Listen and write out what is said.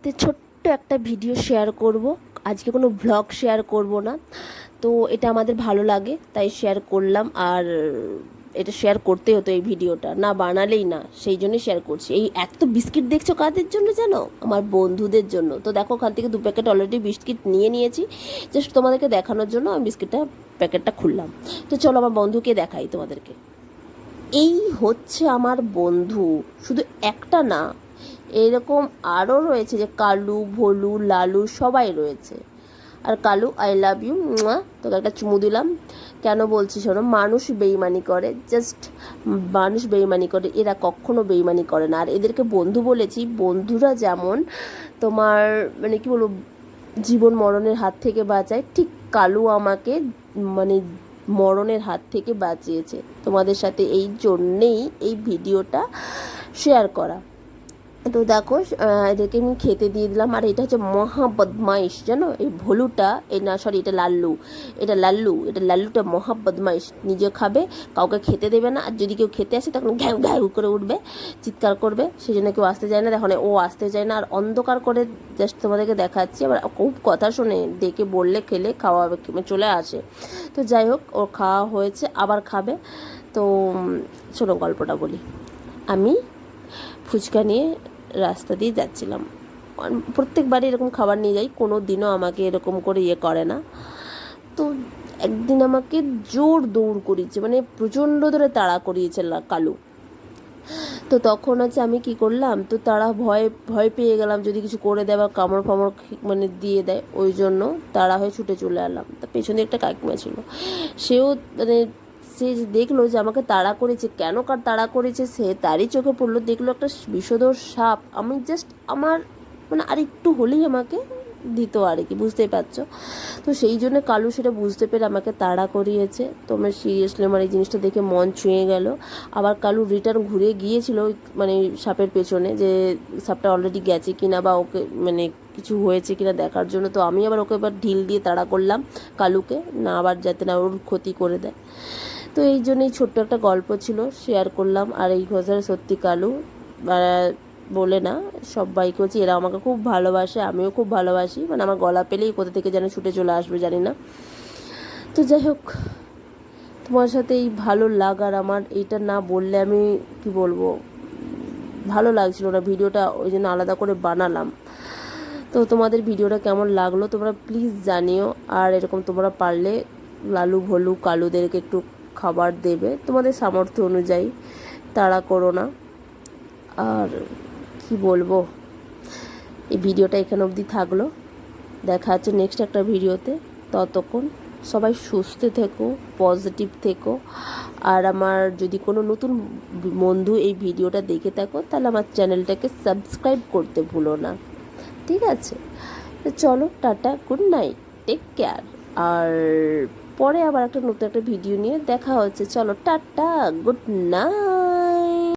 সাথে ছোট্ট একটা ভিডিও শেয়ার করব। আজকে কোনো ভ্লগ শেয়ার করব না, তো এটা আমাদের ভালো লাগে তাই শেয়ার করলাম। আর এটা শেয়ার করতেই হতো, এই ভিডিওটা না বানালেই না, সেই জন্যই শেয়ার করছি। এই এত বিস্কিট দেখছো কাদের জন্য জানো? আমার বন্ধুদের জন্য। তো দেখো, ওখান থেকে 2 প্যাকেট অলরেডি বিস্কিট নিয়ে নিয়েছি, জাস্ট তোমাদেরকে দেখানোর জন্য আমি প্যাকেটটা খুললাম। তো চলো আমার বন্ধুকে দেখাই তোমাদেরকে। এই হচ্ছে আমার বন্ধু, শুধু একটা না, এরকম আরও রয়েছে, যে কালু, ভোলু, লালু সবাই রয়েছে। আর কালু, আই লাভ ইউ, তোকে একটা চুমু দিলাম। কেন বলছি শোনো, মানুষ বেইমানি করে, জাস্ট মানুষ বেইমানি করে, এরা কখনো বেইমানি করে না। আর এদেরকে বন্ধু বলেছি, বন্ধুরা যেমন তোমার মানে কি বলবো, জীবন মরণের হাত থেকে বাঁচায়, ঠিক কালু আমাকে মানে মরণের হাত থেকে বাঁচিয়েছে। তোমাদের সাথে এই জন্যেই এই ভিডিওটা শেয়ার করা। তো দেখো, এদেরকে আমি খেতে দিয়ে দিলাম। আর এটা হচ্ছে মহা বদমাইশ, জানো, এই ভলুটা, এই না সরি, এটা লাল্লুটা মহা বদমাইশ। নিজে খাবে, কাউকে খেতে দেবে না। আর যদি কেউ খেতে আসে তখন ঘ্যাউ ঘ্যাউ করে উঠবে, চিৎকার করবে, সেই জন্য কেউ আসতে চায় না। দেখো ও আসতে চায় না, আর অন্ধকার করে জাস্ট তোমাদেরকে দেখাচ্ছি। আবার খুব কথা শোনে, ডেকে বললে খেলে খাওয়াবে, চলে আসে। তো যাই হোক, ওর খাওয়া হয়েছে, আবার খাবে। তো শোনো, গল্পটা বলি। আমি ফুচকা নিয়ে রাস্তা দিয়ে যাচ্ছিলাম, প্রত্যেকবারই এরকম খাবার নিয়ে যাই, কোনো দিনও আমাকে এরকম করে করে না। তো একদিন আমাকে জোর দৌড় করিয়েছে, মানে প্রচণ্ড ধরে তাড়া করিয়েছে কালু। তো তখন হচ্ছে আমি কি করলাম, তো তারা ভয় ভয় পেয়ে গেলাম, যদি কিছু করে দেয় বা কামড় ফামড় মানে দিয়ে দেয়, ওই জন্য তাড়া হয়ে ছুটে চলে এলাম। তা পেছনে একটা কাকিমা ছিল, সেও মানে সে দেখলো যে আমাকে তাড়া করেছে, কেন কার তাড়া করেছে সে তারই চোখে পড়লো, দেখলো একটা বিষধর সাপ। আমি জাস্ট আমার মানে আর একটু হলেই আমাকে দিত আর কি, বুঝতেই পারছো। তো সেই জন্য কালু সেটা বুঝতে পেরে আমাকে তাড়া করিয়েছে। তো আমার সিরিয়াসলি আমার এই জিনিসটা দেখে মন ছুঁয়ে গেল। আবার কালু রিটার্ন ঘুরে গিয়েছিল মানে সাপের পেছনে, যে সাপটা অলরেডি গেছে কিনা বা ওকে মানে কিছু হয়েছে কিনা দেখার জন্য। তো আমি আবার ওকে এবার ঢিল দিয়ে তাড়া করলাম কালুকে, না আবার যাতে না ওর ক্ষতি করে দেয়। তো এই জন্যই ছোট্ট একটা গল্প ছিল, শেয়ার করলাম। আর এই কথাটা সত্যি, কালু বলে না, সবাইকে বলছি, এরা আমাকে খুব ভালোবাসে, আমিও খুব ভালোবাসি। মানে আমার গলা পেলেই কোথা থেকে যেন ছুটে চলে আসবে জানি না। তো যাই হোক, তোমার সাথে এই ভালো লাগার, আমার এইটা না বললে আমি কি বলবো, ভালো লাগছিল না ভিডিওটা, ওই জন্য আলাদা করে বানালাম। তো তোমাদের ভিডিওটা কেমন লাগলো তোমরা প্লিজ জানিও। আর এরকম তোমরা পারলে লালু, ভলু, কালুদেরকে একটু খাবার দেবে তোমাদের সামর্থ্য অনুযায়ী, তাড়া করো না। আর কি বলবো, এই ভিডিওটা এখানে অবধি থাকলো, দেখা হচ্ছে নেক্সট একটা ভিডিওতে। ততক্ষণ সবাই সুস্থ থেকো, পজিটিভ থেকো। আর আমার যদি কোনো নতুন বন্ধু এই ভিডিওটা দেখে থাকো, তাহলে আমার চ্যানেলটাকে সাবস্ক্রাইব করতে ভুলো না, ঠিক আছে? তো চলো, টাটা, গুড নাইট, টেক কেয়ার। আর পরে আবার একটা নতুন একটা ভিডিও নিয়ে দেখা হচ্ছে। চলো, টাটা, গুড নাইট।